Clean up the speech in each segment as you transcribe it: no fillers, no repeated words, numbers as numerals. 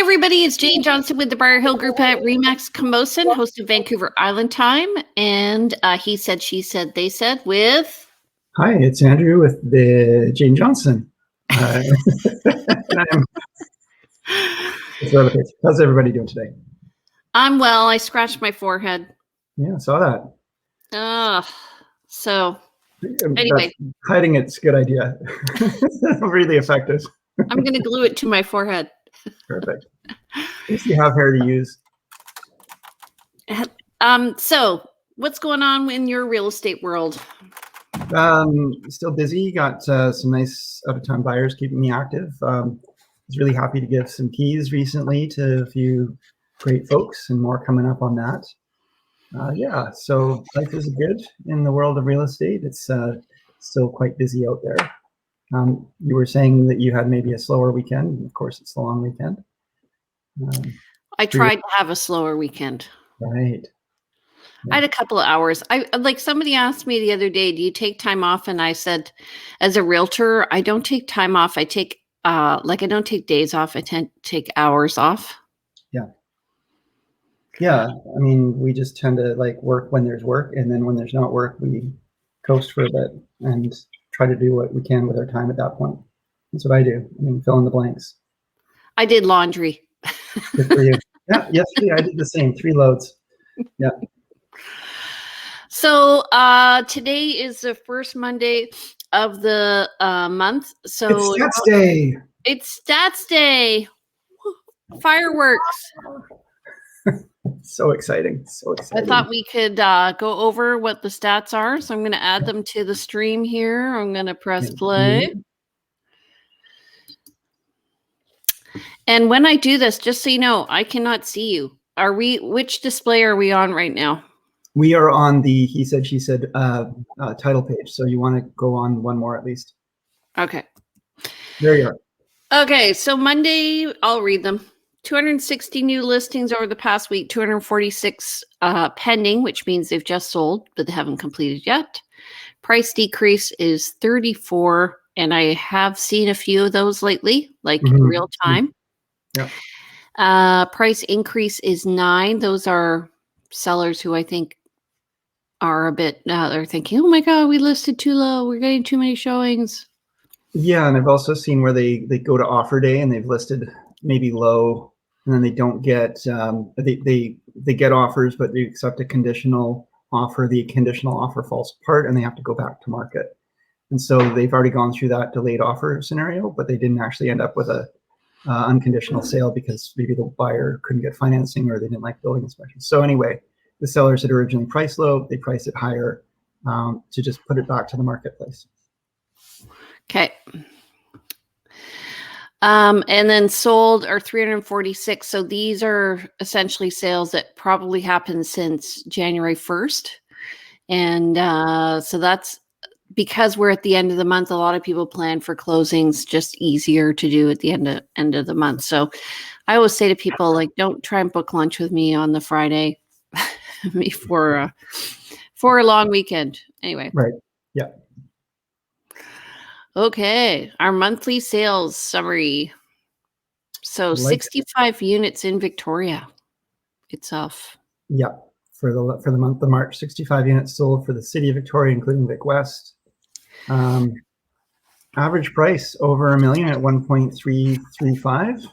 everybody, it's Jane Johnston with the Briar Hill Group at Remax Camosun, host of Vancouver Island Time, and he said, she said, they said with... Hi, it's Andrew with the Jane Johnston. How's everybody doing today? I'm well. I scratched my forehead. Yeah, I saw that. So anyway. Hiding it's a good idea. Really effective. I'm going to glue it to my forehead. Perfect. At least you have hair to use. So what's going on in your real estate world? Still busy. Got some nice out-of-town buyers keeping me active. Was really happy to give some keys recently to a few great folks, and more coming up on that. Yeah, so life is good in the world of real estate. It's still quite busy out there. You were saying that you had maybe a slower weekend. Of course, it's the long weekend. I tried to have a slower weekend. Right. I had a couple of hours. Like somebody asked me the other day, do you take time off? And I said, as a realtor, I don't take time off. I take I don't take days off. I tend to take hours off. Yeah. Yeah. I mean, we just tend to like work when there's work, and then when there's not work, we coast for a bit and try to do what we can with our time at that point. That's what I do. I mean, fill in the blanks. I did laundry. Good for you. Yeah. Yesterday I did the same, 3 loads. Yeah. So today is the first Monday of the month. So it's Stats Day. It's Stats Day. Fireworks. So exciting. So exciting. I thought we could go over what the stats are. So I'm going to add them to the stream here. I'm going to press play. And when I do this, just so you know, I cannot see you. Which display are we on right now? We are on the He Said, She Said title page. So you want to go on one more at least. Okay. There you are. Okay. So Monday, I'll read them. 260 new listings over the past week, 246 pending, which means they've just sold, but they haven't completed yet. Price decrease is 34. And I have seen a few of those lately, like real time. Yeah. Price increase is 9. Those are sellers who I think are a bit, they're thinking, oh my God, we listed too low. We're getting too many showings. Yeah. And I've also seen where they go to offer day and they've listed maybe low, and then they don't get, they get offers, but they accept a conditional offer. The conditional offer falls apart and they have to go back to market. And so they've already gone through that delayed offer scenario, but they didn't actually end up with a unconditional sale because maybe the buyer couldn't get financing or they didn't like building inspections. So anyway, the sellers had originally priced low, they priced it higher to just put it back to the marketplace. Okay. And then sold are 346. So these are essentially sales that probably happened since January 1st. And so that's because we're at the end of the month. A lot of people plan for closings, just easier to do at the end of the month. So I always say to people, like, don't try and book lunch with me on the Friday before for a long weekend. Anyway. Right. Yeah. Okay, our monthly sales summary. So 65 units in Victoria itself. Yeah, for the month of March, 65 units sold for the city of Victoria, including Vic West. Average price over $1 million at 1.335.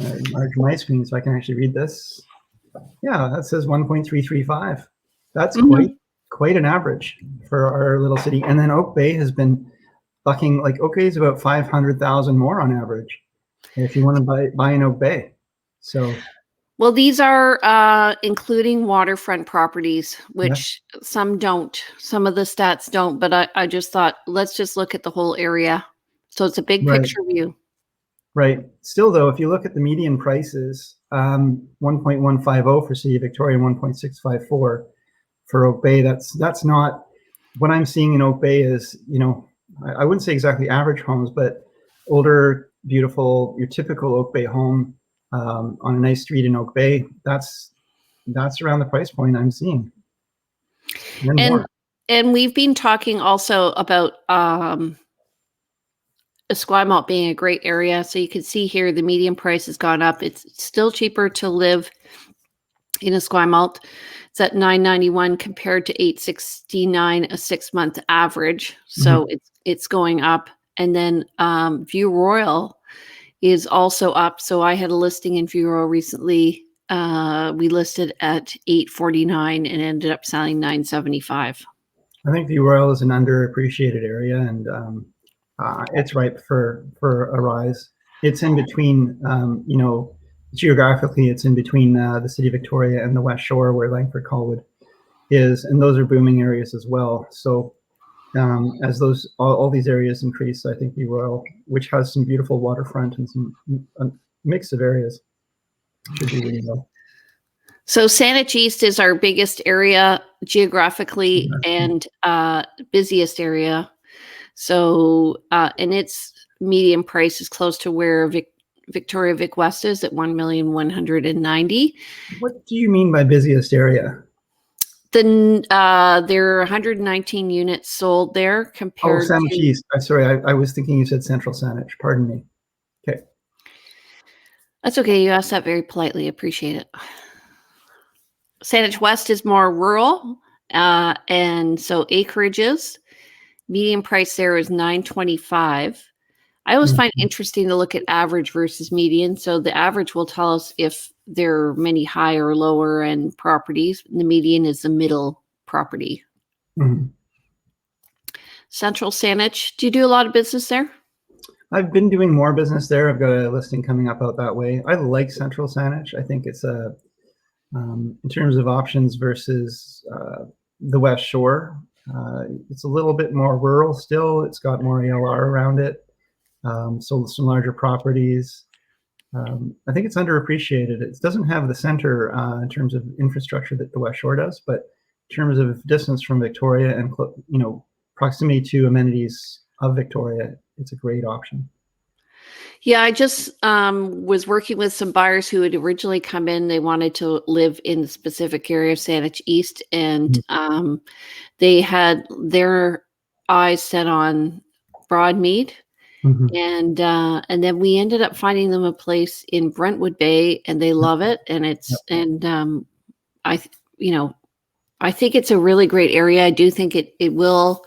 Enlarge my screen so I can actually read this. Yeah, that says 1.335. That's quite an average for our little city. And then Oak Bay has been bucking, like Oak Bay is about 500,000 more on average if you want to buy in Oak Bay. So, well, these are including waterfront properties, which some don't. Some of the stats don't, but I just thought, let's just look at the whole area. So it's a big picture view. Right. Still, though, if you look at the median prices, 1.150 for City of Victoria, 1.654 for Oak Bay. That's not what I'm seeing in Oak Bay is, you know, I wouldn't say exactly average homes, but older, beautiful, your typical Oak Bay home on a nice street in Oak Bay. That's around the price point I'm seeing. And we've been talking also about Esquimalt being a great area. So you can see here the median price has gone up. It's still cheaper to live in Esquimalt. It's at $991 compared to $869 a 6-month average. So it's going up. And then View Royal is also up. So I had a listing in View Royal recently. We listed at $849 and ended up selling $975. I think View Royal is an underappreciated area, and it's ripe for a rise. It's in between, geographically, it's in between the city of Victoria and the West Shore, where Langford Colwood is, and those are booming areas as well. So as all these areas increase, I think View Royal, which has some beautiful waterfront and some mix of areas, should do really well. So Saanich East is our biggest area geographically and busiest area. So and its median price is close to where Victoria Vic West is at $1,190,000. What do you mean by busiest area? Then there are 119 units sold there compared to Saanich East. Sorry, I was thinking you said Central Saanich. Pardon me. Okay. That's okay. You asked that very politely. Appreciate it. Saanich West is more rural, and so acreages. Median price there is $925. I always find it interesting to look at average versus median. So the average will tell us if there are many high or lower end properties. The median is the middle property. Central Saanich. Do you do a lot of business there? I've been doing more business there. I've got a listing coming up out that way. I like Central Saanich. I think it's in terms of options versus the West Shore, it's a little bit more rural still. It's got more ALR around it, so some larger properties. I think it's underappreciated. It doesn't have the center in terms of infrastructure that the West Shore does, but in terms of distance from Victoria and proximity to amenities of Victoria, it's a great option. Yeah, I just was working with some buyers who had originally come in. They wanted to live in the specific area of Saanich East, and they had their eyes set on Broadmead. And then we ended up finding them a place in Brentwood Bay, and they love it. And it's I think it's a really great area. I do think it will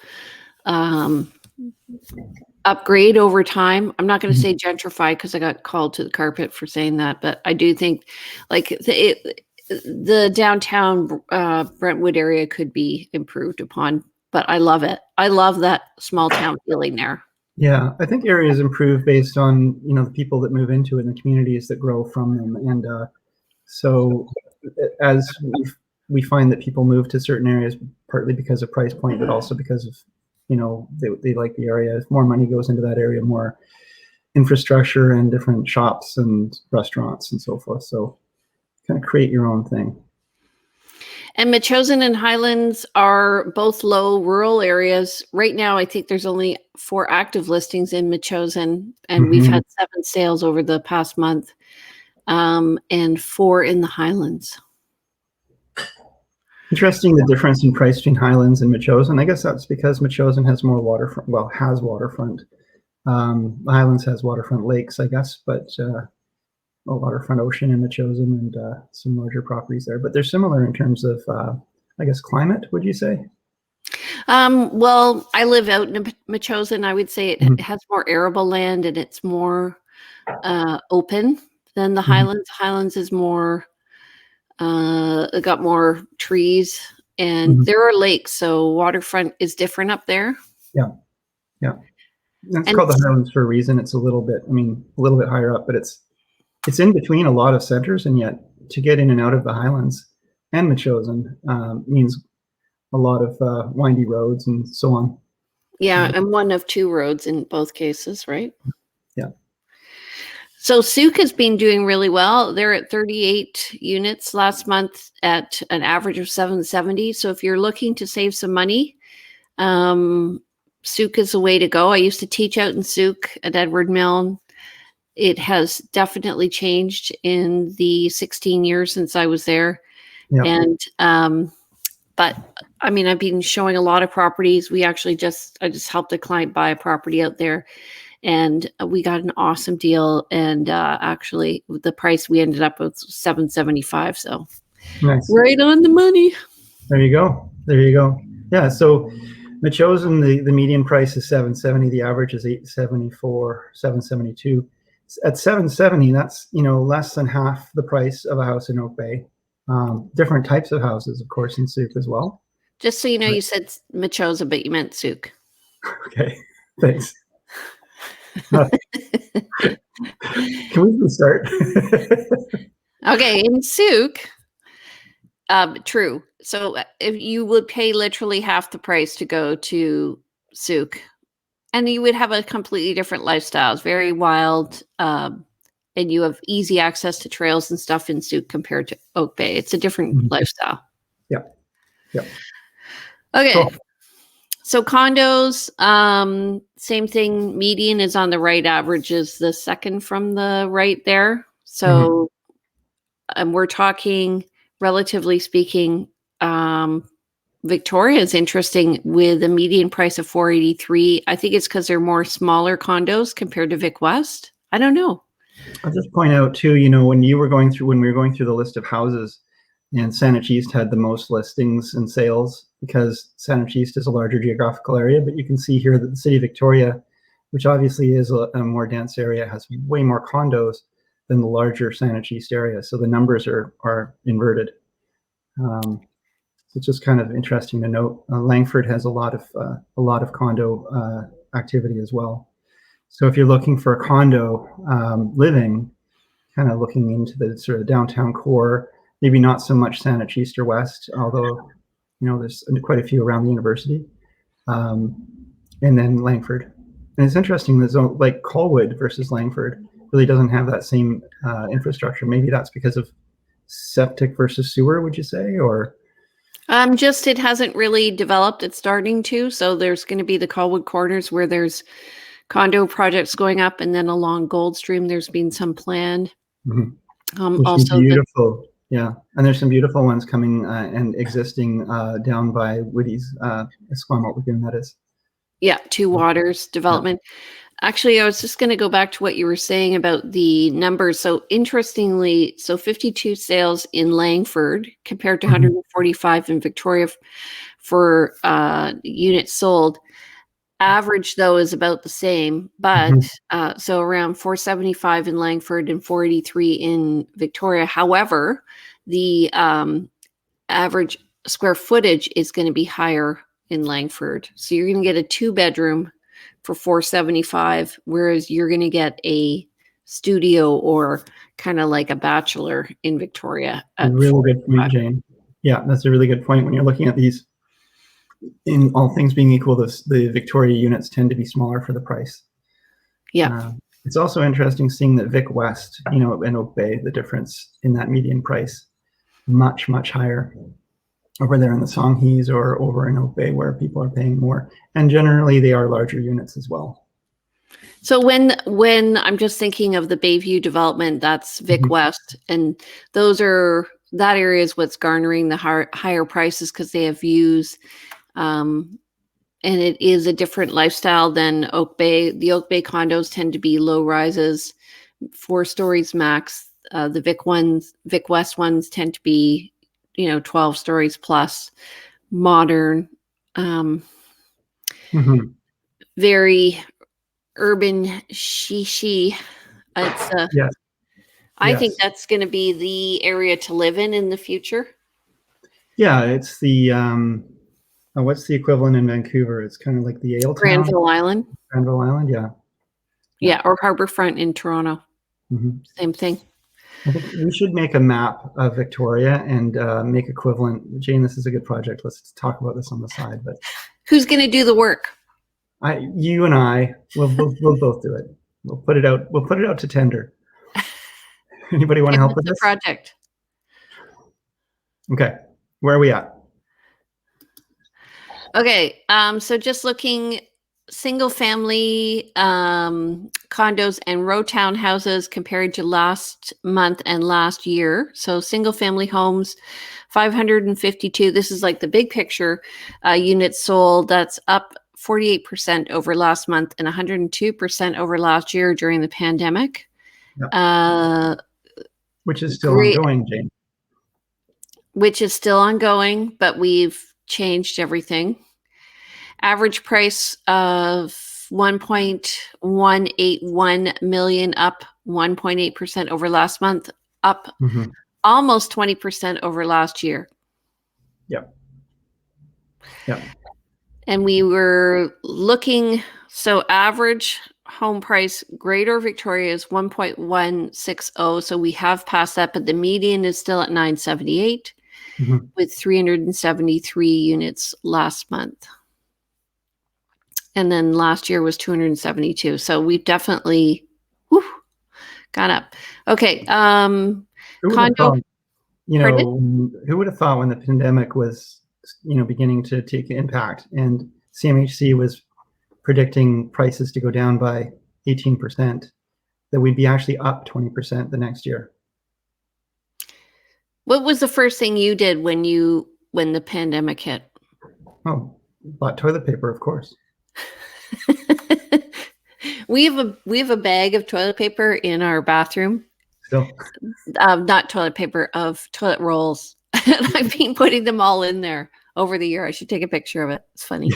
upgrade over time. I'm not going to say gentrify because I got called to the carpet for saying that, but I do think like the downtown Brentwood area could be improved upon, but I love it. I love that small town feeling there. Yeah, I think areas improve based on, the people that move into it and the communities that grow from them. And so as we find that people move to certain areas partly because of price point, but also because of they like the area. If more money goes into that area, more infrastructure and different shops and restaurants and so forth. So kind of create your own thing. And Metchosin and Highlands are both low rural areas. Right now, I think there's only 4 active listings in Metchosin, and we've had 7 sales over the past month, and 4 in the Highlands. Interesting, the difference in price between Highlands and Metchosin. I guess that's because Metchosin has more waterfront. Well, has waterfront. The Highlands has waterfront lakes, I guess, but a waterfront ocean in Metchosin and some larger properties there. But they're similar in terms of, I guess, climate. Would you say? Well, I live out in Metchosin. I would say it has more arable land and it's more open than the Highlands. Highlands is more. It got more trees and there are lakes, so waterfront is different up there. Yeah. It's called the Highlands for a reason. It's a little bit higher up, but it's in between a lot of centers, and yet to get in and out of the Highlands and Metchosin means a lot of windy roads and so on. Yeah, and one of 2 roads in both cases, right? Yeah. So Souk has been doing really well. They're at 38 units last month at an average of $770. So if you're looking to save some money, Souk is the way to go. I used to teach out in Souk at Edward Milne. It has definitely changed in the 16 years since I was there. Yeah. And but I mean, I've been showing a lot of properties. I just helped a client buy a property out there. and we got an awesome deal. And actually, the price we ended up with $775. So Nice. right on the money. There you go. There you go. Yeah. So the chosen, the median price is $770. The average is $874, $772. At $770, that's, less than half the price of a house in Oak Bay. Different types of houses, of course, in Souk as well. Just so you know, you said Machosa, but you meant Souk. Okay. Thanks. Can we start? Okay, in Souk, true. So if you would pay literally half the price to go to Souk, and you would have a completely different lifestyle. It's very wild, and you have easy access to trails and stuff in Souk compared to Oak Bay. It's a different lifestyle. Yeah. Yeah. Okay. Cool. So condos, same thing. Median is on the right. Average is the second from the right there. So we're talking, relatively speaking, Victoria is interesting with a median price of $483. I think it's because they're more smaller condos compared to Vic West. I don't know. I'll just point out too, when we were going through the list of houses, and Saanich East had the most listings and sales because Saanich East is a larger geographical area. But you can see here that the city of Victoria, which obviously is a more dense area, has way more condos than the larger Saanich East area. So the numbers are inverted. It's just kind of interesting to note. Langford has a lot of condo activity as well. So if you're looking for a condo living, kind of looking into the sort of downtown core, maybe not so much Saanich East or West, although there's quite a few around the university, and then Langford. And it's interesting, there's like Colwood versus Langford really doesn't have that same infrastructure. Maybe that's because of septic versus sewer, would you say, or? Just it hasn't really developed. It's starting to. So there's going to be the Colwood Corners where there's condo projects going up, and then along Goldstream there's been some planned. Also beautiful. Yeah, and there's some beautiful ones coming and existing down by Woody's Esquimalt Lagoon, that is. Yeah, Two Waters development. Yeah. Actually, I was just going to go back to what you were saying about the numbers. So interestingly, 52 sales in Langford compared to 145 in Victoria for units sold. Average, though, is about the same, but so around 475 in Langford and 483 in Victoria. However, the average square footage is going to be higher in Langford. So you're going to get a 2-bedroom for 475, whereas you're going to get a studio or kind of like a bachelor in Victoria. A really good point, Jane. Yeah, that's a really good point. When you're looking at these, in all things being equal, the Victoria units tend to be smaller for the price. Yeah. It's also interesting seeing that Vic West, and Oak Bay, the difference in that median price, much, much higher over there in the Songhees or over in Oak Bay, where people are paying more. And generally they are larger units as well. So when I'm just thinking of the Bayview development, that's Vic West, and that area is what's garnering the higher prices because they have views. And it is a different lifestyle than Oak Bay. The Oak Bay condos tend to be low rises, 4 stories max. The Vic West ones tend to be, 12 stories plus, modern, very urban, shishi. It's yes. I think that's going to be the area to live in the future. Yeah, it's the what's the equivalent in Vancouver? It's kind of like the Ale Town. Granville Island. Granville Island, yeah, or Harbourfront in Toronto. Same thing. I think we should make a map of Victoria and make equivalent. Jane, this is a good project. Let's talk about this on the side. But who's going to do the work? You and I. We'll both do it. We'll put it out. We'll put it out to tender. Anybody want to help with this project? Okay, where are we at? Okay, so just looking single family condos and row townhouses compared to last month and last year. So single family homes, 552. This is like the big picture units sold. That's up 48% over last month and 102% over last year during the pandemic. Yeah. Which is still great, ongoing, Jane. which is still ongoing, but we've changed everything. Average price of 1.181 million, up 1.8% over last month, up almost 20% over last year. Yep. Yep. And we were looking, so average home price, Greater Victoria is 1.160. So we have passed that, but the median is still at 978 with 373 units last month. And then last year was 272. So we've definitely gone up. Okay. Condo. Who would have thought when the pandemic was, beginning to take impact and CMHC was predicting prices to go down by 18%, that we'd be actually up 20% the next year? What was the first thing you did when the pandemic hit? Oh, bought toilet paper, of course. We have a bag of toilet paper in our bathroom. Still, not toilet paper, of toilet rolls. And I've been putting them all in there over the year. I should take a picture of it. It's funny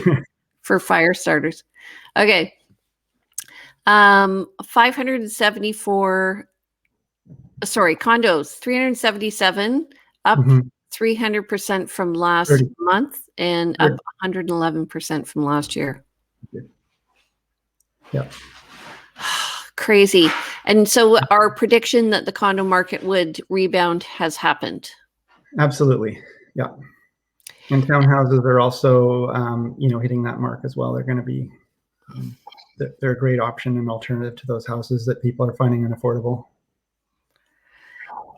for fire starters. Okay. 574. Sorry, condos 377, up 300% from last month and up 111% from last year. Yeah. Crazy. And so our prediction that the condo market would rebound has happened. Absolutely. Yeah. And townhouses are also, hitting that mark as well. They're going to be, they're a great option and alternative to those houses that people are finding unaffordable.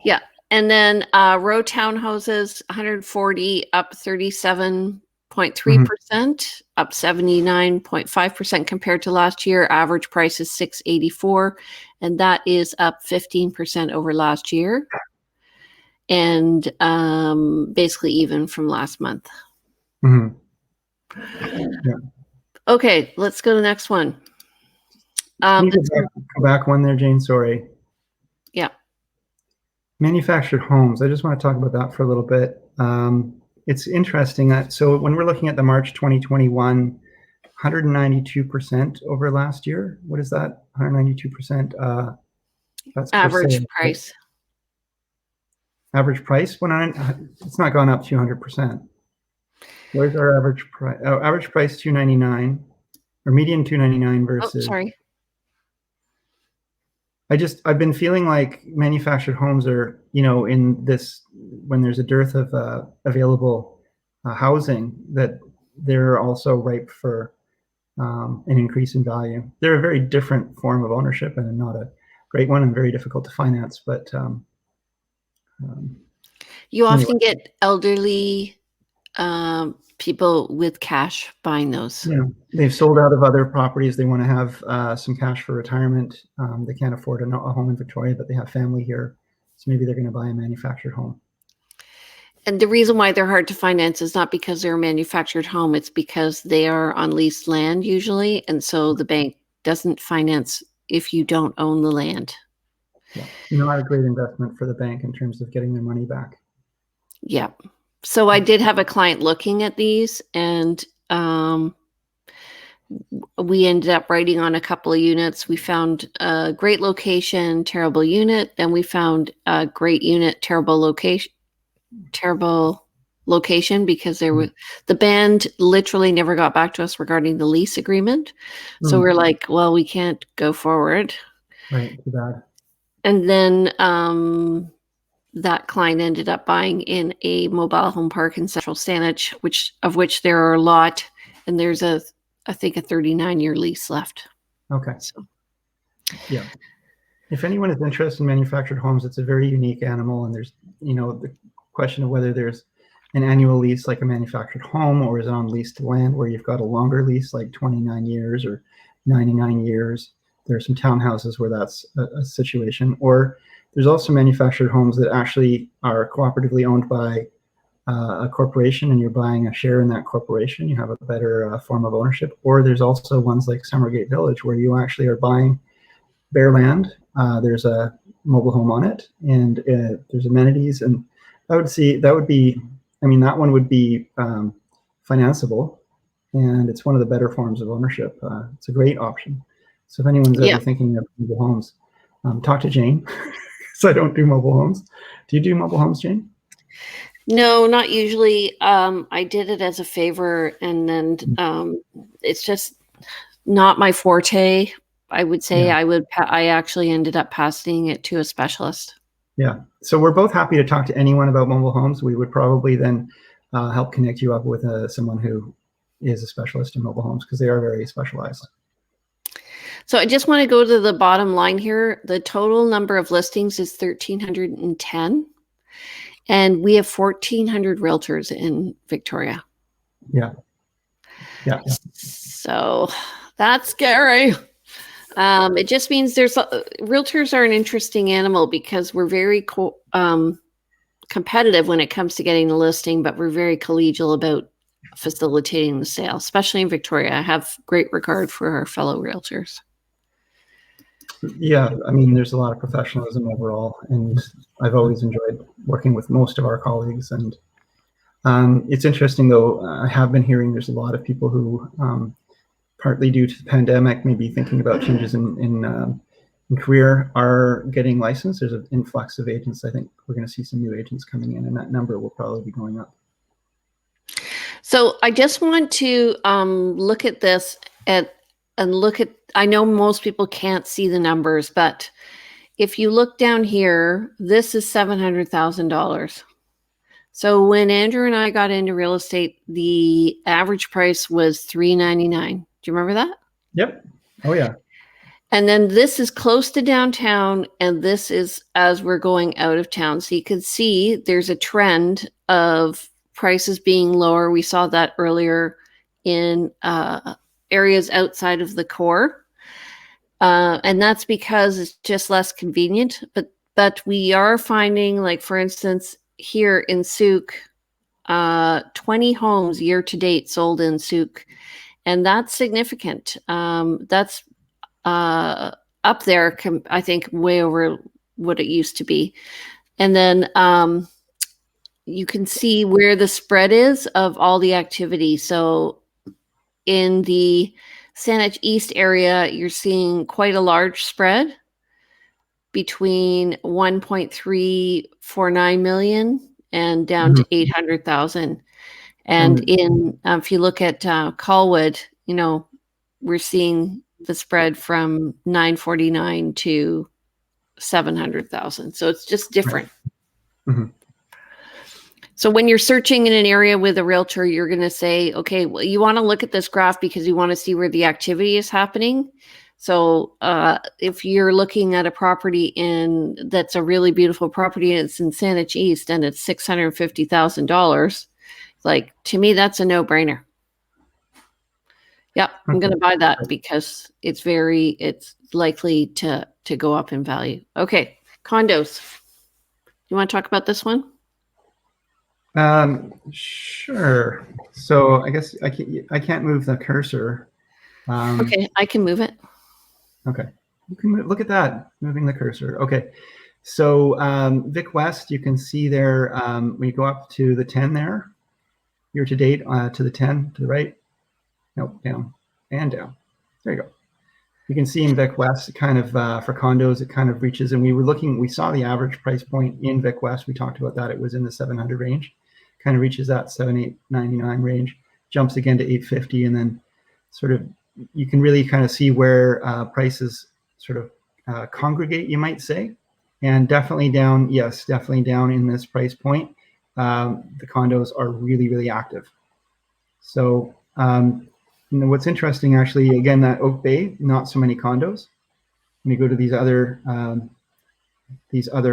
Yeah. And then row townhouses, 140, up 37.3%, up 79.5% compared to last year. Average price is 684, and that is up 15% over last year. And basically even from last month. Yeah. Okay, let's go to the next one. Go back one there, Jane. Sorry. Yeah. Manufactured homes. I just want to talk about that for a little bit. It's interesting that, so when we're looking at the March 2021, 192% over last year. What is that? 192%. That's average price. Average price? It's not gone up 200%. Where's our average price? Oh, average price 299, or median 299 versus. Oh, sorry. I've been feeling like manufactured homes are, in this, when there's a dearth of available housing, that they're also ripe for an increase in value. They're a very different form of ownership and not a great one and very difficult to finance. But you often get elderly people with cash buying those. They've sold out of other properties. They want to have some cash for retirement. They can't afford a home in Victoria, but they have family here. So maybe they're going to buy a manufactured home. And the reason why they're hard to finance is not because they're a manufactured home. It's because they are on leased land usually. And so the bank doesn't finance if you don't own the land. Yeah. Not a great investment for the bank in terms of getting their money back. Yeah. So I did have a client looking at these, and we ended up writing on a couple of units. We found a great location, terrible unit. Then we found a great unit, terrible location, because the band literally never got back to us regarding the lease agreement. So we're like, well, we can't go forward. Right. Too bad. And then that client ended up buying in a mobile home park in Central Saanich, of which there are a lot, and there's I think a 39-year lease left. Okay. So, yeah. If anyone is interested in manufactured homes, it's a very unique animal, and there's, the question of whether there's an annual lease like a manufactured home, or is it on leased land where you've got a longer lease like 29 years or 99 years. There are some townhouses where that's a situation, or there's also manufactured homes that actually are cooperatively owned by a corporation and you're buying a share in that corporation, you have a better form of ownership. Or there's also ones like Summergate Village where you actually are buying bare land. There's a mobile home on it, and there's amenities, and that would be, I mean, that one would be financeable, and it's one of the better forms of ownership. It's a great option. So if anyone's ever thinking of mobile homes, talk to Jane. So I don't do mobile homes. Do you do mobile homes, Jane? No, not usually. I did it as a favor, and then it's just not my forte. I would say I actually ended up passing it to a specialist. Yeah. So we're both happy to talk to anyone about mobile homes. We would probably then help connect you up with someone who is a specialist in mobile homes, because they are very specialized. So I just want to go to the bottom line here. The total number of listings is 1,310. And we have 1,400 realtors in Victoria. Yeah. Yeah. So that's scary. It just means realtors are an interesting animal, because we're very competitive when it comes to getting the listing, but we're very collegial about facilitating the sale, especially in Victoria. I have great regard for our fellow realtors. Yeah, I mean, there's a lot of professionalism overall, and I've always enjoyed working with most of our colleagues. And it's interesting, though, I have been hearing there's a lot of people who, partly due to the pandemic, maybe thinking about changes in career, are getting licensed. There's an influx of agents. I think we're going to see some new agents coming in, and that number will probably be going up. So I just want to look at this and look at, I know most people can't see the numbers, but if you look down here, this is $700,000. So when Andrew and I got into real estate, the average price was $399. Do you remember that? Yep. Oh yeah. And then this is close to downtown, and this is as we're going out of town. So you can see there's a trend of prices being lower. We saw that earlier in areas outside of the core. And that's because it's just less convenient. But we are finding, like, for instance, here in Souk, 20 homes year to date sold in Souk. And that's significant. That's up there, I think, way over what it used to be. And then you can see where the spread is of all the activity. So in the Saanich East area, you're seeing quite a large spread between 1.349 million and down to 800,000. And in if you look at Colwood, you know, we're seeing the spread from 949 to 700,000. So it's just different. Mm-hmm. So when you're searching in an area with a realtor, you're going to say, okay, well, you want to look at this graph because you want to see where the activity is happening. So if you're looking at a property that's a really beautiful property, and it's in Saanich East and it's $650,000, like, to me, that's a no-brainer. Yep, I'm going to buy that because it's likely to go up in value. Okay, condos. You want to talk about this one? Sure. So I guess I can't move the cursor. Okay, I can move it. Okay, you can look at that, moving the cursor. Okay, so Vic West, you can see there when you go up to the 10 there, year to date to the 10 to the right. Nope, down and down. There you go. You can see in Vic West, kind of for condos, it kind of reaches, and we saw the average price point in Vic West. We talked about that. It was in the 700 range, kind of reaches that 7,899 range, jumps again to 850, and then sort of, you can really kind of see where prices sort of congregate, you might say, and definitely down. Yes, definitely down in this price point. The condos are really, really active. So, you know, what's interesting, actually, again, that Oak Bay, not so many condos. When you go to these other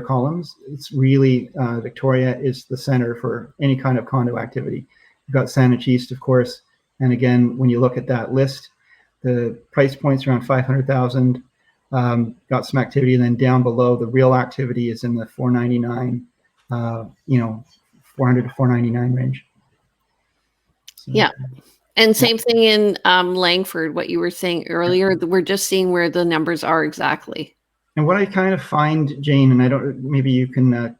columns, it's really Victoria is the center for any kind of condo activity. You've got Saanich East, of course, and again, when you look at that list, the price points around 500,000. Got some activity, and then down below, the real activity is in the 499. You know, 400 to 499 range. So, yeah. And same thing in Langford, what you were saying earlier. We're just seeing where the numbers are exactly. and what I kind of find, Jane, and I don't, maybe you can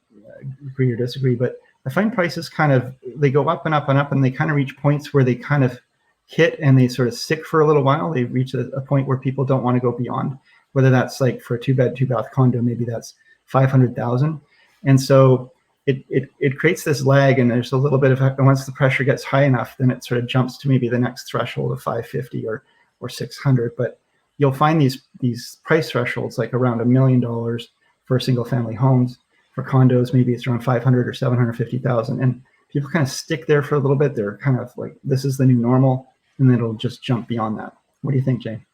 agree or disagree, but I find prices kind of, they go up and up and up, and they kind of reach points where they kind of hit and they sort of stick for a little while. They reach a point where people don't want to go beyond, whether that's like for a 2-bed, 2-bath condo, maybe that's 500,000. And so it creates this lag, and there's a little bit of, once the pressure gets high enough, then it sort of jumps to maybe the next threshold of 550 or 600. But you'll find these price thresholds like around $1 million for single family homes. For condos, maybe it's around 500 or 750,000, and people kind of stick there for a little bit. They're kind of like, this is the new normal, and then it'll just jump beyond that. What do you think, Jane?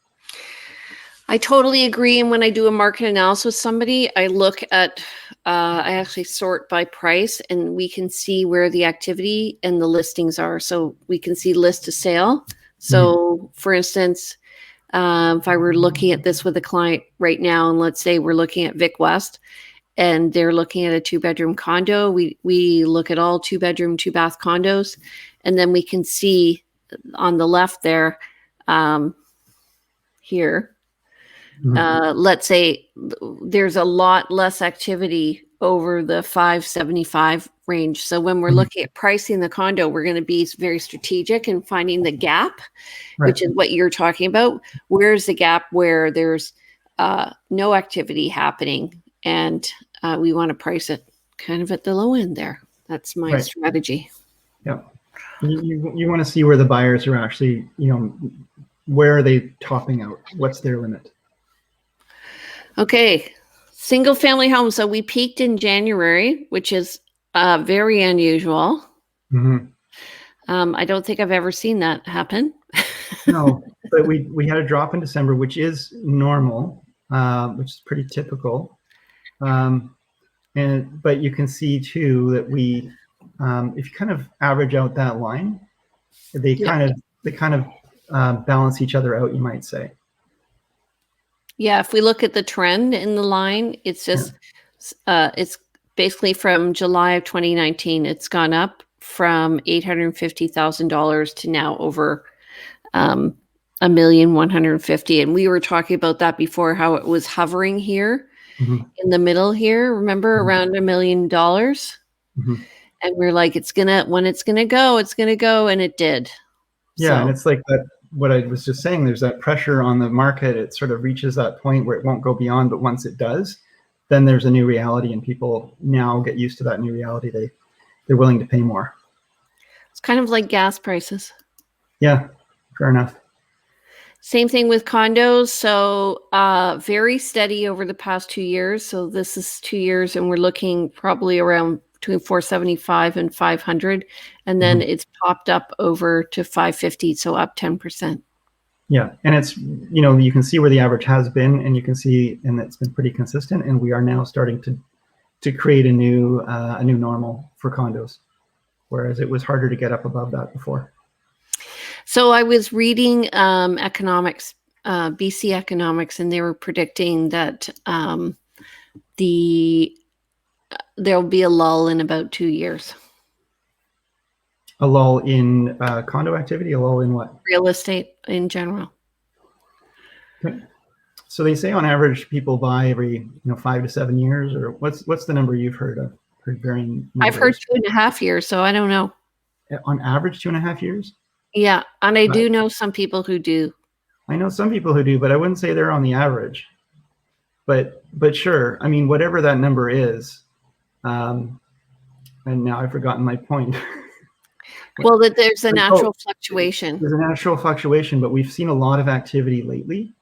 I totally agree. And when I do a market analysis with somebody, I look at, I actually sort by price, and we can see where the activity and the listings are. So we can see list to sale. So for instance, if I were looking at this with a client right now, and let's say we're looking at Vic West, and they're looking at a 2-bedroom condo, we look at all 2-bedroom, 2-bath condos, and then we can see on the left there, here, let's say there's a lot less activity over the 575 range. So when we're looking at pricing the condo, we're going to be very strategic in finding the gap, which is what you're talking about. Where's the gap where there's no activity happening, and we want to price it kind of at the low end there. That's my strategy. Yeah. You want to see where the buyers are actually, where are they topping out? What's their limit? Okay. Single family homes. So we peaked in January, which is very unusual. I don't think I've ever seen that happen. No, but we had a drop in December, which is normal, which is pretty typical. But you can see too that if you kind of average out that line, they kind of balance each other out, you might say. Yeah, if we look at the trend in the line, it's just it's basically from July of 2019. It's gone up from $850,000 to now over $1,150,000. And we were talking about that before, how it was hovering here in the middle here. Remember, around $1 million. And we're like, when it's gonna go, and it did. Yeah, and it's like that. What I was just saying, there's that pressure on the market. It sort of reaches that point where it won't go beyond, but once it does, then there's a new reality, and people now get used to that new reality. They're willing to pay more. It's kind of like gas prices. Yeah, fair enough. Same thing with condos. So very steady over the past 2 years. So this is 2 years, and we're looking probably around between 475 and 500. And then it's popped up over to 550. So up 10%. Yeah. And it's, you can see where the average has been, and you can see, and it's been pretty consistent. And we are now starting to create a new normal for condos, whereas it was harder to get up above that before. So I was reading economics, BC economics, and they were predicting that there'll be a lull in about 2 years. A lull in condo activity? A lull in what? Real estate in general. Okay. So they say on average people buy every 5 to 7 years, or what's the number you've heard of? Heard varying numbers. I've heard 2.5 years, so I don't know. On average, 2.5 years? Yeah, and I do know some people who do. I know some people who do, but I wouldn't say they're on the average. But sure, I mean, whatever that number is, and now I've forgotten my point. Well, that there's a natural fluctuation. There's a natural fluctuation, but we've seen a lot of activity lately.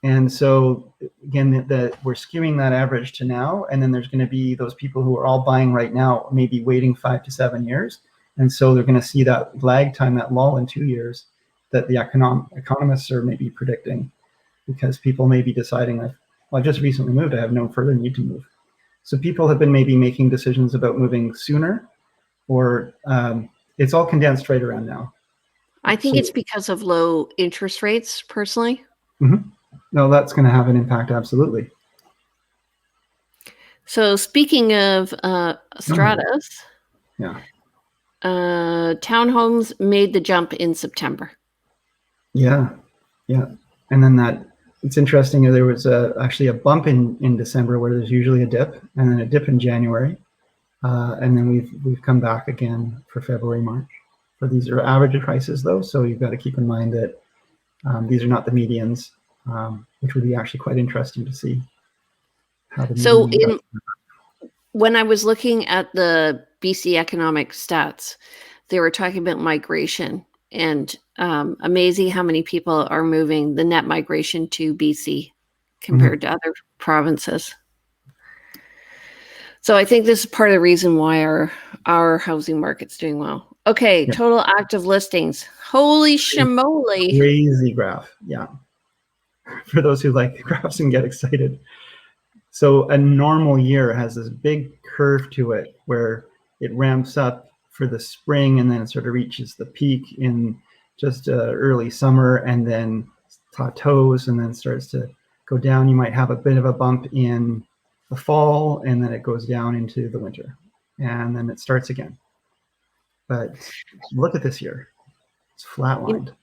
And so again, that we're skewing that average to now, and then there's going to be those people who are all buying right now, maybe waiting 5 to 7 years. And so they're going to see that lag time, that lull in 2 years that the economists are maybe predicting, because people may be deciding, I just recently moved, I have no further need to move. So people have been maybe making decisions about moving sooner, or it's all condensed right around now. I think it's because of low interest rates, personally. No, that's going to have an impact, absolutely. So speaking of stratas, Townhomes made the jump in September. Yeah, yeah. And then it's interesting. There was actually a bump in December where there's usually a dip, and then a dip in January, and then we've come back again for February, March. But these are average prices though, so you've got to keep in mind that these are not the medians, which would be actually quite interesting to see how the median. When I was looking at the BC economic stats, they were talking about migration, and amazing how many people are moving, the net migration to BC compared to other provinces. So I think this is part of the reason why our housing market's doing well. Okay, yeah. Total active listings. Holy shimoly. Crazy graph, yeah. For those who like graphs and get excited. So a normal year has this big curve to it where it ramps up for the spring and then it sort of reaches the peak in just early summer and then plateaus and then starts to go down. You might have a bit of a bump in the fall and then it goes down into the winter and then it starts again. But look at this year. It's flatlined.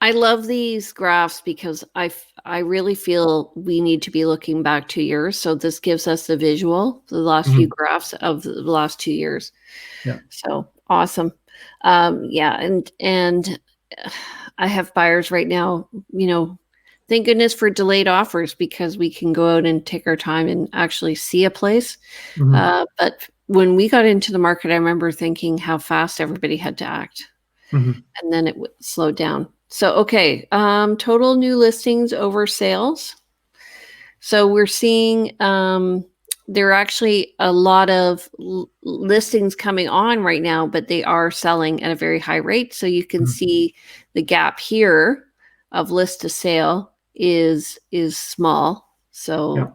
I love these graphs because I really feel we need to be looking back 2 years. So this gives us the visual, the last few graphs of the last 2 years. Yeah. So awesome. Yeah. And I have buyers right now, thank goodness for delayed offers because we can go out and take our time and actually see a place. But when we got into the market, I remember thinking how fast everybody had to act. And then it slowed down. So, okay, total new listings over sales. So we're seeing there are actually a lot of listings coming on right now, but they are selling at a very high rate. So you can see the gap here of list to sale is small. So,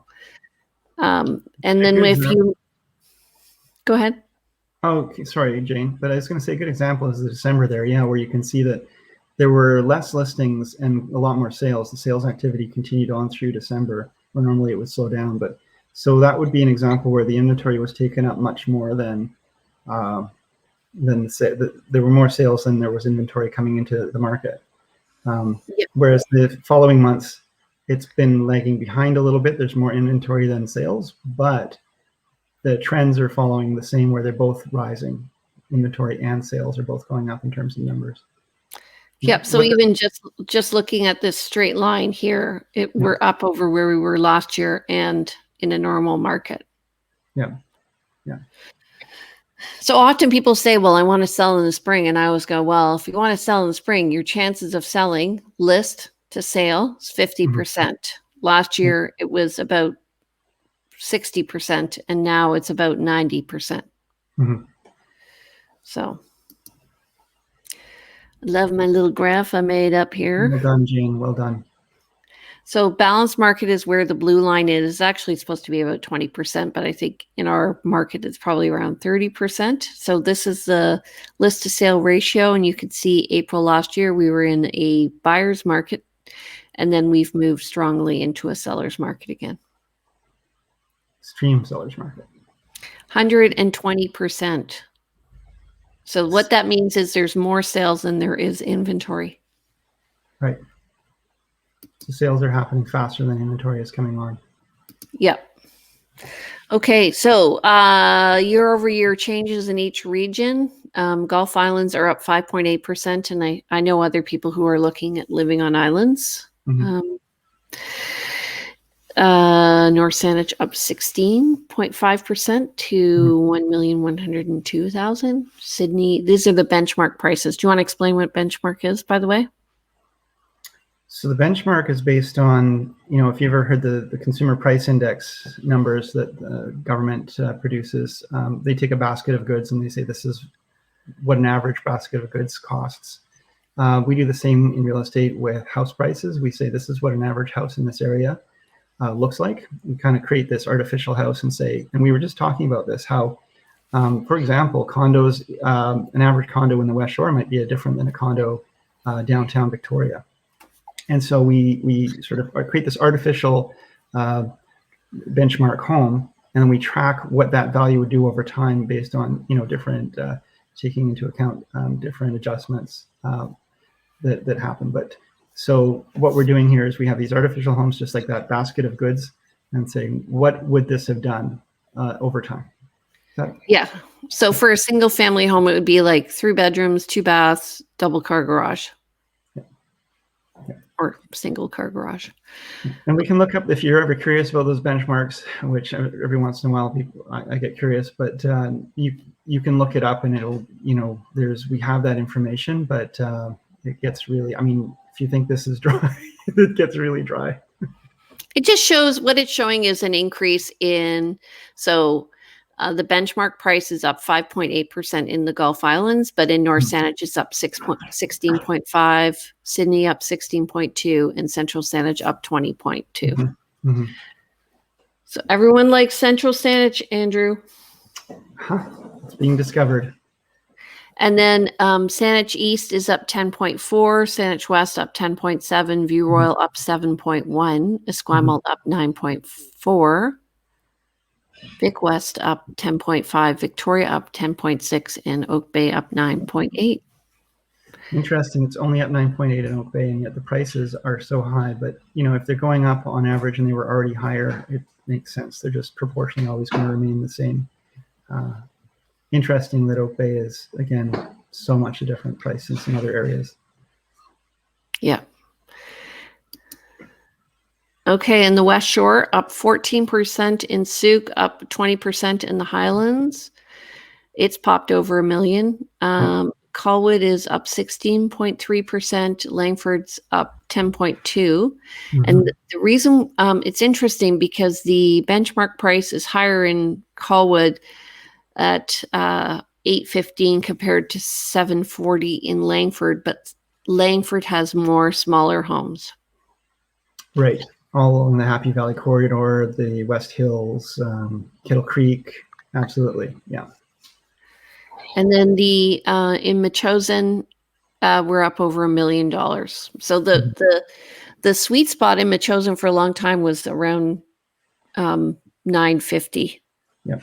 and then if you go ahead. Oh, okay. Sorry, Jane, but I was going to say a good example is the December there, where you can see that there were less listings and a lot more sales. The sales activity continued on through December, where normally it would slow down. But so that would be an example where the inventory was taken up much more than there were more sales than there was inventory coming into the market. Whereas the following months, it's been lagging behind a little bit. There's more inventory than sales, but the trends are following the same where they're both rising. Inventory and sales are both going up in terms of numbers. Yep. So even just looking at this straight line here, we're up over where we were last year and in a normal market. Yeah. So often people say, well, I want to sell in the spring. And I always go, well, if you want to sell in the spring, your chances of selling list to sale is 50%. Last year, it was about 60%, and now it's about 90%. So I love my little graph I made up here. Well done, Jane. Well done. So balanced market is where the blue line is. It's actually supposed to be about 20%, but I think in our market, it's probably around 30%. So this is the list to sale ratio. And you can see April last year, we were in a buyer's market, and then we've moved strongly into a seller's market again. Extreme seller's market. 120%. So what that means is there's more sales than there is inventory. Right. So sales are happening faster than inventory is coming on. Yep. Okay, so year over year changes in each region. Gulf Islands are up 5.8%, and I know other people who are looking at living on islands. North Saanich up 16.5% to 1,102,000. Sydney, these are the benchmark prices. Do you want to explain what benchmark is, by the way? So the benchmark is based on, if you ever heard the consumer price index numbers that the government produces, they take a basket of goods and they say this is what an average basket of goods costs. We do the same in real estate with house prices. We say this is what an average house in this area looks like. We kind of create this artificial house and say, and we were just talking about this, how, for example, condos, an average condo in the West Shore might be different than a condo downtown Victoria. And so we sort of create this artificial benchmark home, and then we track what that value would do over time based on different taking into account different adjustments that happen. But so what we're doing here is we have these artificial homes, just like that basket of goods, and saying, what would this have done over time? Yeah. So for a single family home, it would be like 3 bedrooms, 2 baths, double car garage. Or single car garage. And we can look up, if you're ever curious about those benchmarks, which every once in a while I get curious, but you can look it up and it'll, we have that information, but it gets really, I mean, if you think this is dry, it gets really dry. It just shows, what it's showing is an increase in, the benchmark price is up 5.8% in the Gulf Islands, but in North Saanich it's up 16.5, Sydney up 16.2, and Central Saanich up 20.2. Mm-hmm. So everyone likes Central Saanich, Andrew. It's being discovered. And then Saanich East is up 10.4, Saanich West up 10.7, View Royal up 7.1, Esquimalt up 9.4. Vic West up 10.5, Victoria up 10.6, and Oak Bay up 9.8. Interesting. It's only up 9.8 in Oak Bay, and yet the prices are so high. But, if they're going up on average and they were already higher, it makes sense. They're just proportionally always going to remain the same. Interesting that Oak Bay is, again, so much a different price than some other areas. Yeah. Okay, in the West Shore, up 14% in Souk, up 20% in the Highlands. It's popped over $1 million. Colwood is up 16.3%. Langford's up 10.2%. Mm-hmm. And the reason it's interesting, because the benchmark price is higher in Colwood at $815 compared to $740 in Langford, but Langford has more smaller homes. Right. All along the Happy Valley corridor, the West Hills, Kettle Creek, absolutely, yeah. And then the in Metchosin, we're up over $1 million. So the sweet spot in Metchosin for a long time was around $950. Yeah,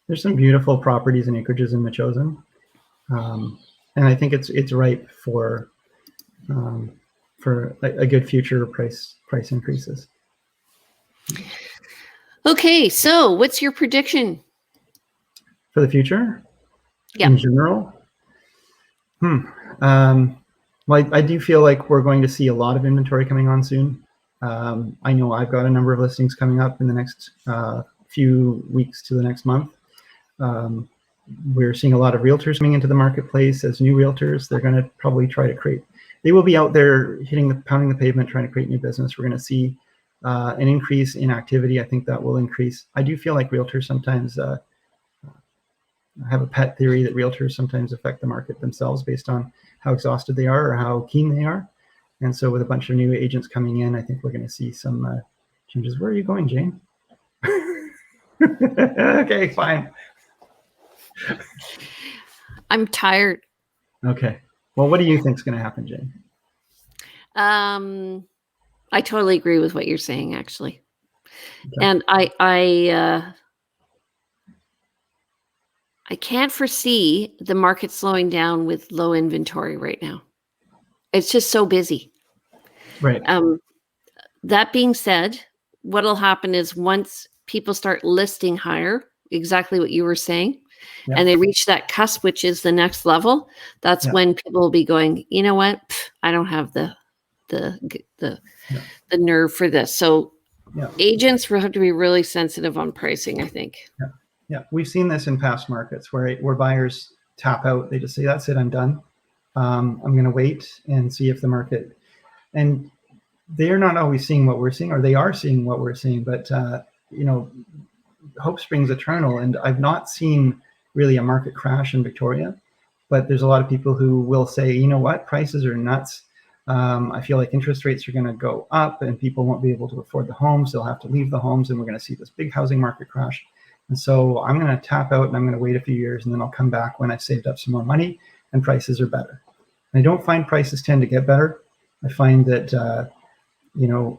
there's some beautiful properties and acreages in Metchosin, and I think it's ripe for a good future price increases. Okay, so what's your prediction for the future? Yeah. In general? Well, I do feel like we're going to see a lot of inventory coming on soon. I know I've got a number of listings coming up in the next few weeks to the next month. We're seeing a lot of realtors coming into the marketplace as new realtors. They're going to probably try to create. They will be out there pounding the pavement, trying to create new business. We're going to see an increase in activity. I think that will increase. I do feel like realtors sometimes have a pet theory that realtors sometimes affect the market themselves based on how exhausted they are or how keen they are. And so with a bunch of new agents coming in, I think we're going to see some changes. Where are you going, Jane? Okay, fine. I'm tired. Okay. Well, what do you think is going to happen, Jane? I totally agree with what you're saying, actually. Okay. And I can't foresee the market slowing down with low inventory right now. It's just so busy. Right. That being said, what'll happen is once people start listing higher, exactly what you were saying, and they reach that cusp, which is the next level, that's when people will be going, you know what? I don't have the nerve for this. So agents will have to be really sensitive on pricing, I think. Yeah, we've seen this in past markets where buyers tap out. They just say, that's it, I'm done. I'm going to wait and see if the market, and they're not always seeing what we're seeing, or they are seeing what we're seeing, but hope springs eternal. And I've not seen really a market crash in Victoria, but there's a lot of people who will say, you know what, prices are nuts. I feel like interest rates are going to go up and people won't be able to afford the homes. They'll have to leave the homes, and we're going to see this big housing market crash. And so I'm going to tap out and I'm going to wait a few years, and then I'll come back when I've saved up some more money and prices are better. And I don't find prices tend to get better. I find that,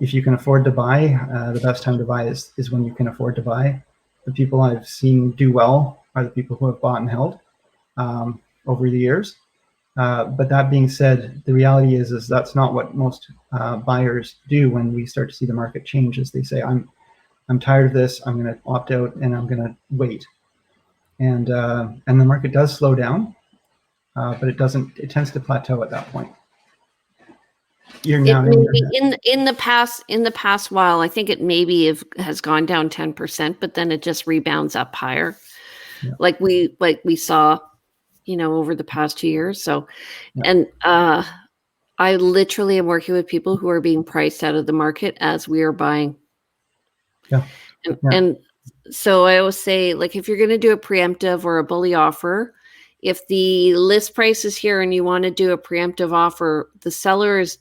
if you can afford to buy, the best time to buy is when you can afford to buy. The people I've seen do well are the people who have bought and held. over the years. But that being said, the reality is that's not what most buyers do when we start to see the market change. Is they say, I'm tired of this. I'm going to opt out and I'm going to wait. And the market does slow down, but it doesn't. It tends to plateau at that point. You're now in the past while, I think it maybe has gone down 10%, but then it just rebounds up higher, Yeah. like we saw, over the past 2 years. So, Yeah. and I literally am working with people who are being priced out of the market as we are buying. Yeah. And so I always say, like, if you're going to do a preemptive or a bully offer, if the list price is here and you want to do a preemptive offer, the seller is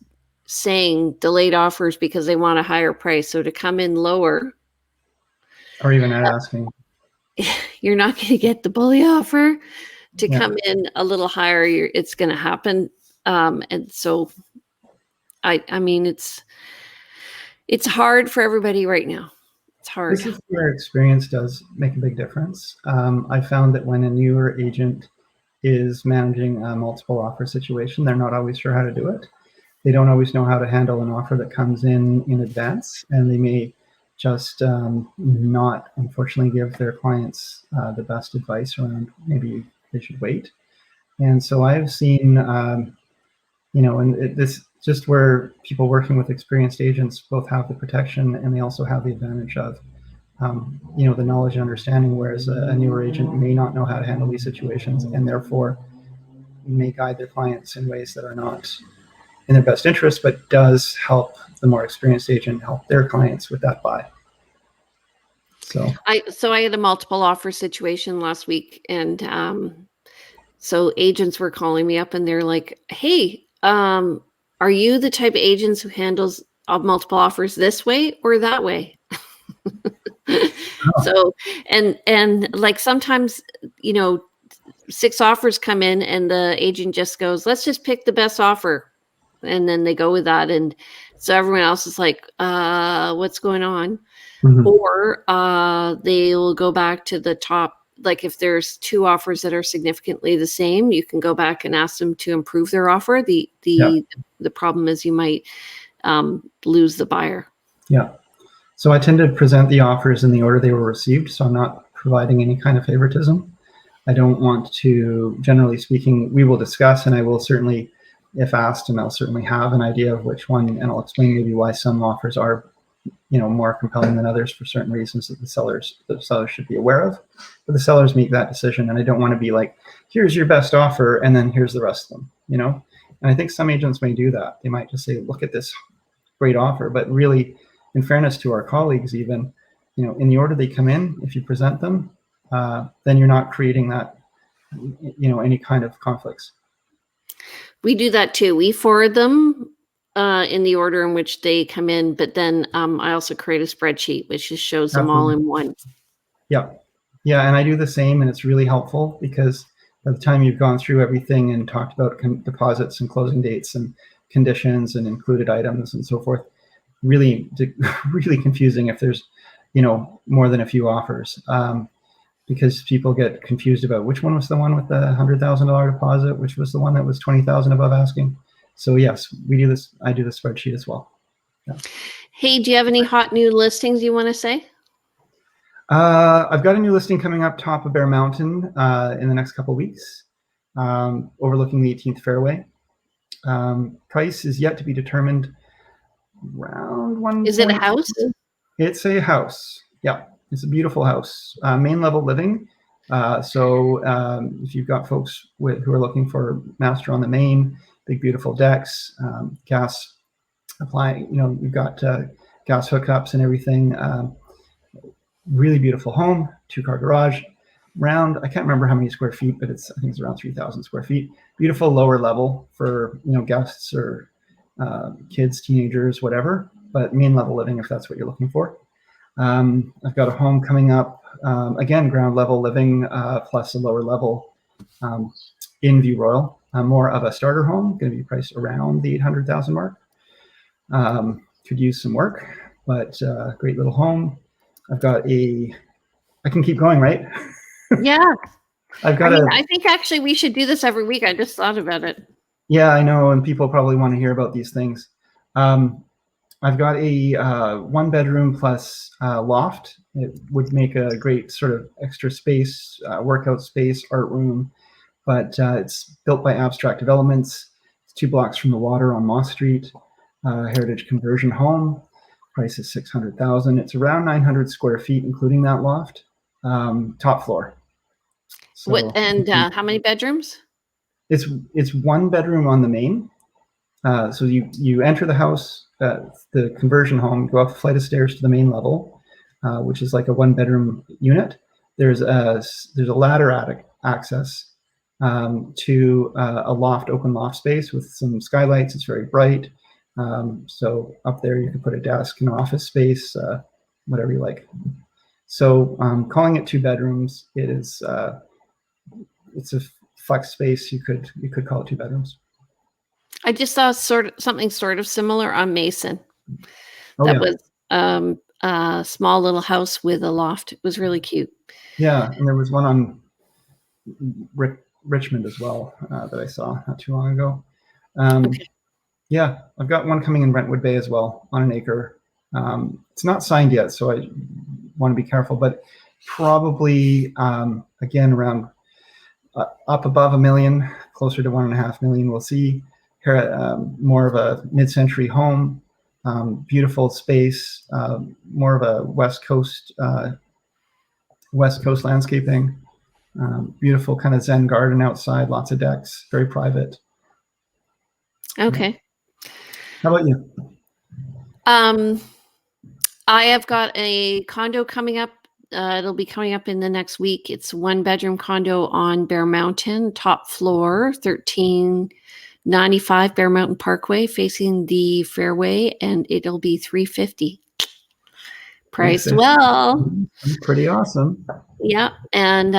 saying delayed offers because they want a higher price. So to come in lower, or even at asking, you're not going to get the bully offer. To come in a little higher, it's going to happen. And so, I mean, it's hard for everybody right now. It's hard. This is where experience does make a big difference. I found that when a newer agent is managing a multiple offer situation, they're not always sure how to do it. They don't always know how to handle an offer that comes in advance, and they may just not, unfortunately, give their clients the best advice around maybe they should wait. And so I've seen, and this just where people working with experienced agents both have the protection and they also have the advantage of, the knowledge and understanding, whereas a newer agent may not know how to handle these situations and therefore may guide their clients in ways that are not in their best interest, but does help the more experienced agent help their clients with that buy. So I had a multiple offer situation last week, and so agents were calling me up and they're like, "Hey, are you the type of agents who handles multiple offers this way or that way?" So, and like sometimes, 6 offers come in and the agent just goes, "Let's just pick the best offer." And then they go with that. And so everyone else is like, what's going on? Mm-hmm. Or they'll go back to the top. Like if there's 2 offers that are significantly the same, you can go back and ask them to improve their offer. The problem is you might lose the buyer. Yeah. So I tend to present the offers in the order they were received. So I'm not providing any kind of favoritism. I don't want to, generally speaking, we will discuss, and I will certainly, if asked, and I'll certainly have an idea of which one, and I'll explain maybe why some offers are, more compelling than others for certain reasons that the sellers should be aware of. But the sellers make that decision, and I don't want to be like, here's your best offer, and then here's the rest of them, And I think some agents may do that. They might just say, look at this great offer, but really, in fairness to our colleagues, even, in the order they come in, if you present them, then you're not creating that, any kind of conflicts. We do that too. We forward them in the order in which they come in, but then I also create a spreadsheet which just shows them all in one. Yeah, and I do the same, and it's really helpful because by the time you've gone through everything and talked about deposits and closing dates and conditions and included items and so forth, really confusing if there's more than a few offers, because people get confused about which one was the one with the $100,000 deposit, which was the one that was $20,000 above asking. So yes, we do this. I do the spreadsheet as well. Yeah. Hey, do you have any hot new listings you want to say? I've got a new listing coming up top of Bear Mountain in the next couple of weeks, overlooking the 18th fairway. Price is yet to be determined. Around one. Is it a house? It's a house. Yeah, it's a beautiful house. Main level living. So if you've got folks who are looking for master on the main, big beautiful decks, gas applying. You've got gas hookups and everything. Really beautiful home, 2-car garage. Around, I can't remember how many square feet, but I think it's around 3,000 square feet. Beautiful lower level for guests or kids, teenagers, whatever, but main level living if that's what you're looking for. I've got a home coming up, again, ground level living plus a lower level in View Royal, more of a starter home, going to be priced around the 800,000 mark. Could use some work, but great little home. I've got I can keep going, right? Yeah. I've I got mean, a, I think actually we should do this every week. I just thought about it. yeah, I know, and people probably want to hear about these things. I've got a 1 bedroom plus loft. It would make a great sort of extra space, workout space, art room, but it's built by Abstract Developments. It's 2 blocks from the water on Moss Street. Heritage conversion home. Price is $600,000. It's around 900 square feet, including that loft. Top floor. So What and how many bedrooms? it's 1 bedroom on the main. So you enter the house, the conversion home, go up a flight of stairs to the main level, which is like a 1 bedroom unit. There's a ladder attic access to a loft, open loft space with some skylights. It's very bright. So up there you can put a desk, an office space, whatever you like. So calling it 2 bedrooms, it's a flex space. You could call it 2 bedrooms. I just saw something sort of similar on Mason. Oh, That yeah. was a small little house with a loft. It was really cute. Yeah, and there was one on Richmond as well that I saw not too long ago. Okay. Yeah, I've got one coming in Brentwood Bay as well on an acre. It's not signed yet, so I want to be careful, but probably, again, around up above $1 million, closer to $1.5 million. We'll see here, more of a mid-century home, beautiful space, more of a West Coast landscaping, beautiful kind of Zen garden outside, lots of decks, very private. Okay. How about you? I have got a condo coming up. It'll be coming up in the next week. It's 1 bedroom condo on Bear Mountain, top floor, 1395 Bear Mountain Parkway, facing the fairway, and it'll be $350. Priced well. Pretty awesome. Yeah. And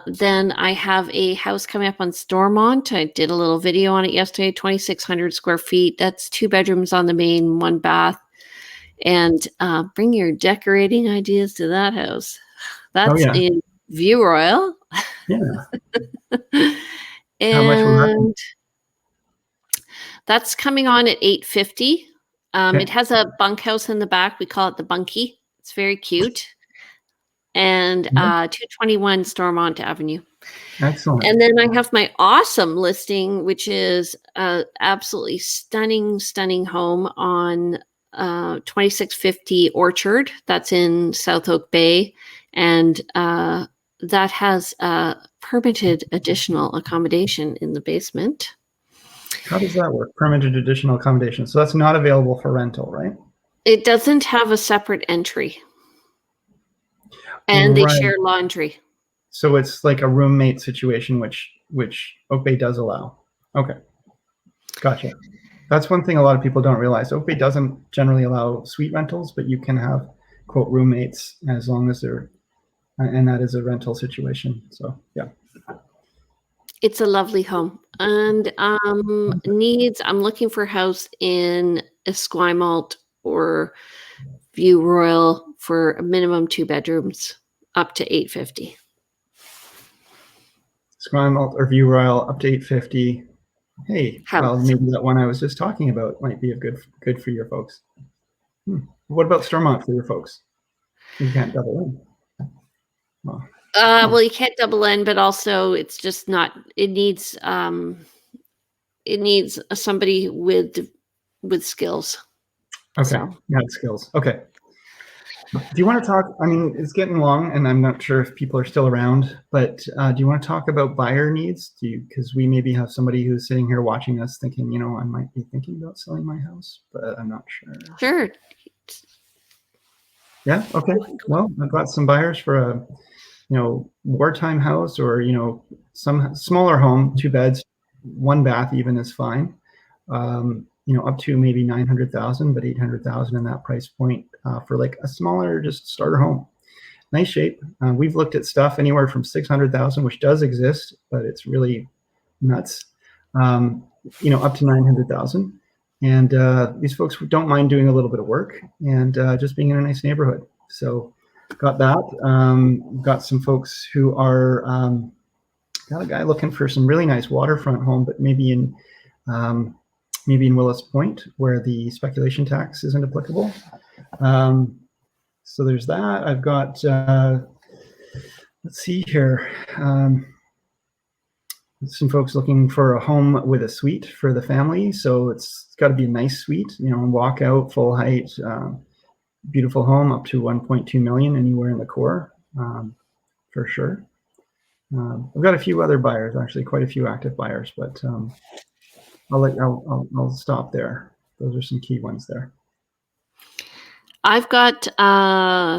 then I have a house coming up on Stormont. I did a little video on it yesterday, 2,600 square feet. That's 2 bedrooms on the main, 1 bath. And bring your decorating ideas to that house. That's in View Royal. Yeah. And how much will that be? That's coming on at $850. Okay. It has a bunkhouse in the back. We call it the Bunkie. It's very cute. And 221 Stormont Avenue. Excellent. And then I have my awesome listing, which is a absolutely stunning, stunning home on 2650 Orchard. That's in South Oak Bay. And that has permitted additional accommodation in the basement. How does that work? Permitted additional accommodation. So that's not available for rental, right? It doesn't have a separate entry. And they share laundry. So it's like a roommate situation, which Oak Bay does allow. Okay. Gotcha. That's one thing a lot of people don't realize. Oak Bay doesn't generally allow suite rentals, but you can have, quote, roommates as long as they're, and that is a rental situation. So, yeah. It's a lovely home. And I'm looking for a house in Esquimalt or View Royal for a minimum 2 bedrooms, up to $850. Esquimalt or View Royal, up to $850. Hey, house. Well, maybe that one I was just talking about might be a good for your folks. What about Stormont for your folks? You can't double in. Well, you can't double in, but also it's just not. It needs somebody with skills. Okay, So. skills. Okay. Do you want to talk? I mean, it's getting long, and I'm not sure if people are still around. But do you want to talk about buyer needs? Because we maybe have somebody who's sitting here watching us, thinking, I might be thinking about selling my house, but I'm not sure. Sure. Yeah. Okay. Well, I've got some buyers for a wartime house, or some smaller home, 2 beds, 1 bath even is fine. Up to maybe 900,000, but 800,000 in that price point for like a smaller, just starter home. Nice shape. We've looked at stuff anywhere from 600,000, which does exist, but it's really nuts. Up to 900,000. And these folks don't mind doing a little bit of work and just being in a nice neighborhood. So got that. Got some folks who are got a guy looking for some really nice waterfront home, but maybe in Willis Point where the speculation tax isn't applicable. So there's that. I've got, let's see here. Some folks looking for a home with a suite for the family. So it's got to be a nice suite, walkout, full height, beautiful home up to 1.2 million anywhere in the core, for sure. I've got a few other buyers, actually quite a few active buyers, but I'll stop there. Those are some key ones there. I've got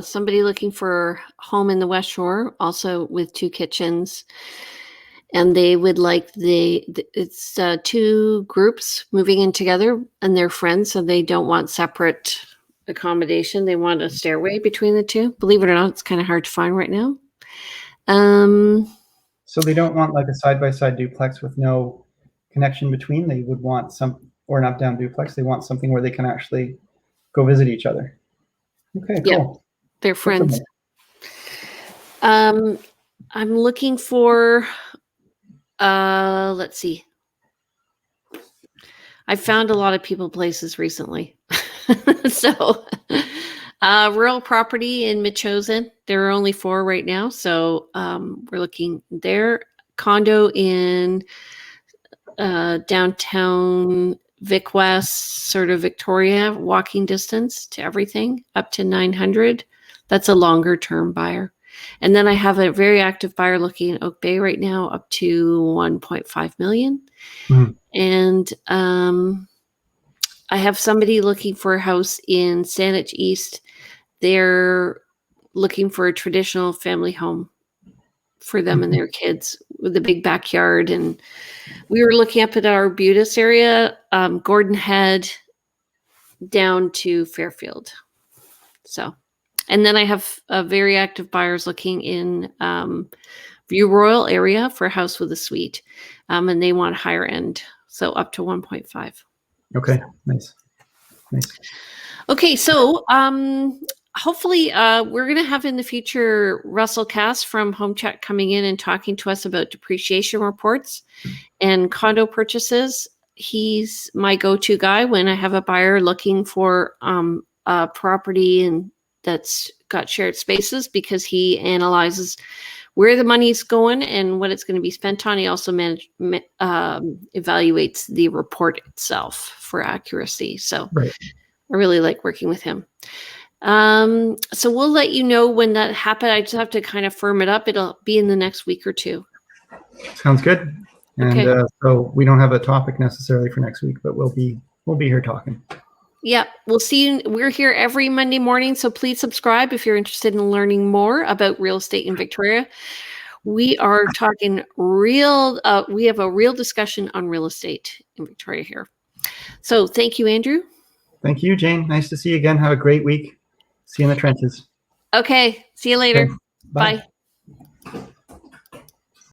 somebody looking for a home in the West Shore, also with 2 kitchens. And they would like it's 2 groups moving in together, and they're friends, so they don't want separate accommodation. They want a stairway between the 2. Believe it or not, it's kind of hard to find right now. So they don't want like a side-by-side duplex with no connection between. They would want or an up-down duplex. They want something where they can actually go visit each other. Okay, cool. Yeah, they're friends. I'm looking for, let's see. I found a lot of people places recently. So, rural property in Metchosin. There are only 4 right now. So we're looking there. Condo in downtown Vic West, sort of Victoria, walking distance to everything, up to 900. That's a longer term buyer. And then I have a very active buyer looking in Oak Bay right now, up to 1.5 million. Mm-hmm. And I have somebody looking for a house in Saanich East. They're looking for a traditional family home for them and their kids with a big backyard. And we were looking up at our Arbutus area, Gordon Head down to Fairfield. So, and then I have very active buyers looking in View Royal area for a house with a suite. And they want higher end. So up to 1.5. Okay, nice. Okay, so hopefully we're going to have in the future Russell Cass from Home Check coming in and talking to us about depreciation reports and condo purchases. He's my go-to guy when I have a buyer looking for a property and that's got shared spaces, because he analyzes where the money's going and what it's going to be spent on. He also evaluates the report itself for accuracy. So right. I really like working with him. So we'll let you know when that happens. I just have to kind of firm it up. It'll be in the next week or 2. Sounds good. And okay. So we don't have a topic necessarily for next week, but we'll be here talking. Yeah, we'll see you. We're here every Monday morning, so please subscribe if you're interested in learning more about real estate in Victoria. We are talking real, we have a real discussion on real estate in Victoria here. So thank you, Andrew. Thank you, Jane. Nice to see you again. Have a great week. See you in the trenches. Okay, see you later. Okay. Bye. Bye.